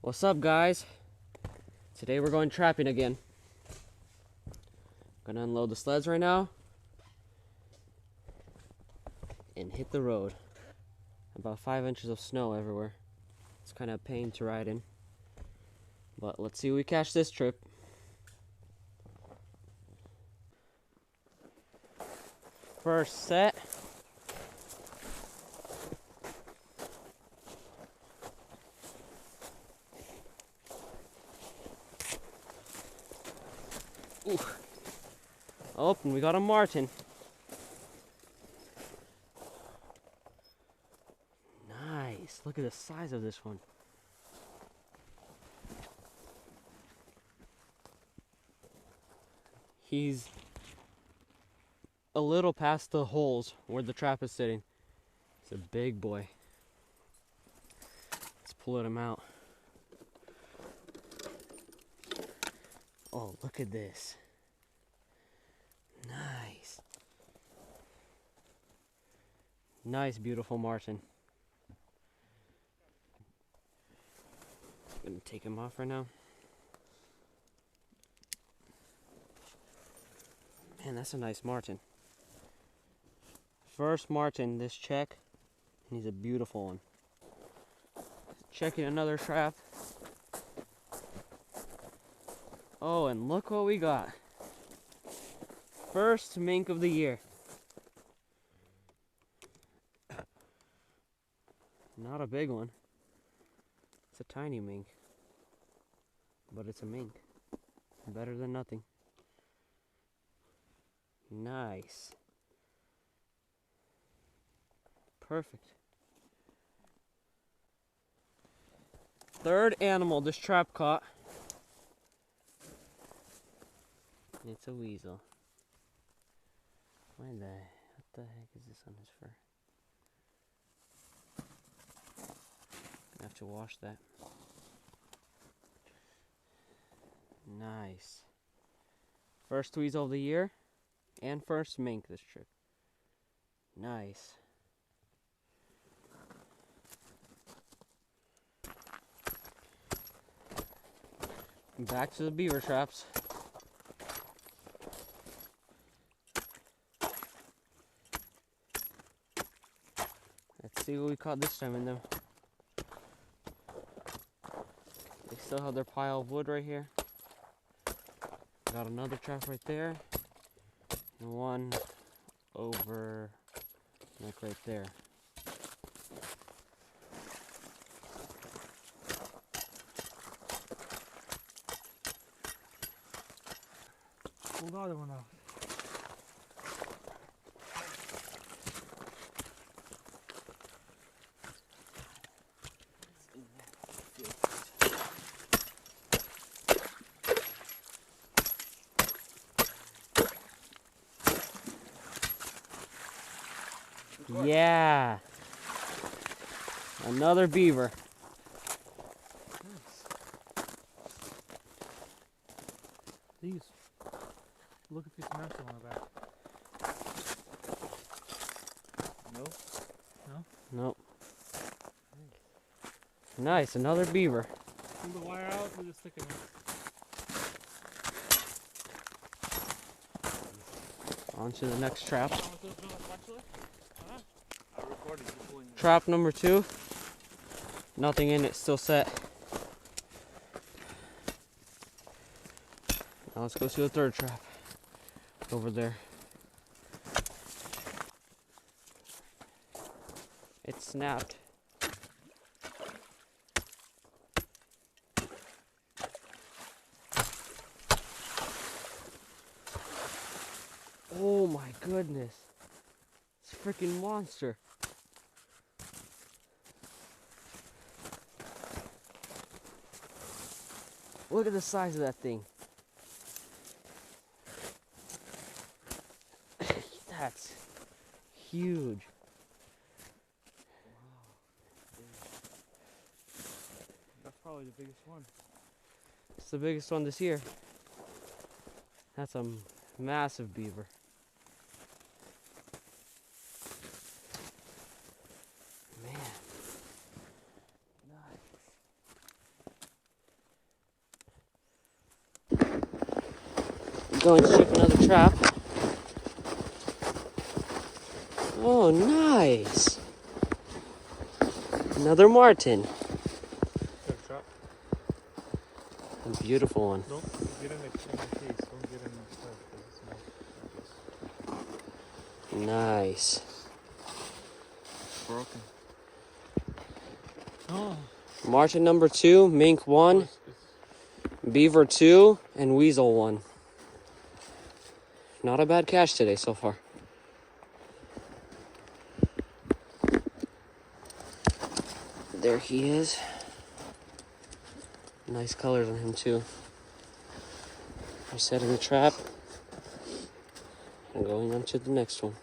What's up, guys? Today we're going trapping again. Gonna unload the sleds right now and hit the road. About 5 inches of snow everywhere. It's kind of a pain to ride in, but let's see what we catch this trip. First set. Ooh. Oh, and we got a Marten. Nice. Look at the size of this one. He's a little past the holes where the trap is sitting. It's a big boy. Let's pull him out. Oh, look at this. Nice. Nice, beautiful Marten. I'm gonna take him off right now. Man, that's a nice Marten. First Marten this check, and he's a beautiful one. Checking another trap. Oh, and look what we got. First mink of the year. Not a big one. It's a tiny mink. But it's a mink. Better than nothing. Nice. Perfect. Third animal this trap caught. It's a weasel. What the heck is this on his fur? Gonna have to wash that. Nice. First weasel of the year and first mink this trip. Nice. Back to the beaver traps. Let's see what we caught this time in them. They still have their pile of wood right here. Got another trap right there. And one over, like right there. Pull the other one out. Yeah. Another beaver. Nice. These. Look if you smash them on the back. No? No? Nope. Nice, another beaver. Pull the wire out with the stick in it. On to the next trap. I recorded you pulling it. Trap number 2. Nothing in it, still set. Now let's go to the third trap. Over there. It snapped. Oh my goodness. It's a freaking monster. Look at the size of that thing. That's huge. Wow. That's probably the biggest one. It's the biggest one this year. That's a massive beaver. Man. Nice. going to check another trap. Oh, nice. Another Marten. Good shot. A beautiful one. Don't get in the case. Don't get in the stuff because it's not. Nice. Broken. Oh. Marten number 2, mink 1, beaver 2, and weasel 1. Not a bad catch today so far. There he is. Nice colors on him too. I'm setting the trap and going on to the next one.